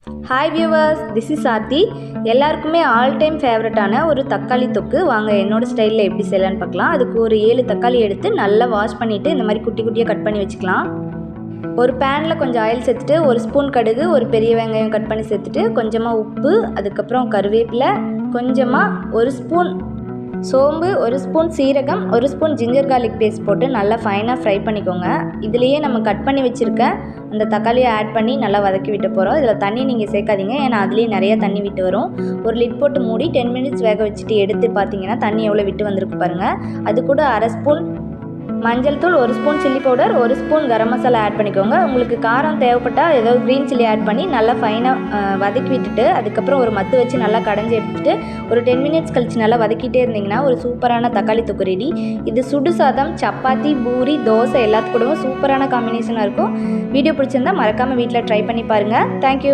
Hi viewers, this is Aarthi. எல்லாருக்குமே all time ஃபேவரட்டான ஒரு தக்காளி தொக்கு வாங்க என்னோடய ஸ்டைலில் எப்படி செய்யலான்னு பார்க்கலாம். அதுக்கு ஒரு 7 தக்காளி எடுத்து நல்லா வாஷ் பண்ணிவிட்டு இந்த மாதிரி குட்டி குட்டியாக கட் பண்ணி வச்சுக்கலாம். ஒரு பேனில் கொஞ்சம் ஆயில் சேர்த்துட்டு ஒரு ஸ்பூன் கடுகு, ஒரு பெரிய வெங்காயம் கட் பண்ணி சேர்த்துட்டு கொஞ்சமாக உப்பு, அதுக்கப்புறம் கருவேப்பிலை, கொஞ்சமாக ஒரு ஸ்பூன் சோம்பு, ஒரு ஸ்பூன் சீரகம், ஒரு ஸ்பூன் ஜிஞ்சர் கார்லிக் பேஸ்ட் போட்டு நல்லா ஃபைனாக ஃப்ரை பண்ணிக்கோங்க. இதுலேயே நம்ம கட் பண்ணி வச்சுருக்க அந்த தக்காளியை ஆட் பண்ணி நல்லா வதக்கி விட்டு போகிறோம். இதில் தண்ணி நீங்கள் சேர்க்காதீங்க, ஏன்னா அதுலேயே நிறைய தண்ணி விட்டு வரும். ஒரு லிட் போட்டு மூடி 10 மினிட்ஸ் வேக வச்சுட்டு எடுத்து பார்த்தீங்கன்னா தண்ணி எவ்வளோ விட்டு வந்திருக்கு பாருங்கள். அது கூட அரை ஸ்பூன் மஞ்சள் தூள், ஒரு ஸ்பூன் சில்லி பவுடர், ஒரு ஸ்பூன் கரம் மசாலா ஆட் பண்ணிக்கோங்க. உங்களுக்கு காரம் தேவைப்பட்டால் ஏதோ க்ரீன் சில்லி ஆட் பண்ணி நல்லா ஃபைனாக வதக்கி விட்டுட்டு அதுக்கப்புறம் ஒரு மத்து வச்சு நல்லா கடைஞ்சி எடுத்துகிட்டு ஒரு 10 மினிட்ஸ் கழிச்சு நல்லா வதக்கிட்டே இருந்தீங்கன்னா ஒரு சூப்பரான தக்காளி தொக்கு ரெடி. இது சுடு சாதம், சப்பாத்தி, பூரி, தோசை எல்லாத்துக்கூடவும் சூப்பரான காம்பினேஷனாக இருக்கும். வீடியோ பிடிச்சிருந்தால் மறக்காமல் வீட்டில் ட்ரை பண்ணி பாருங்கள். தேங்க்யூ.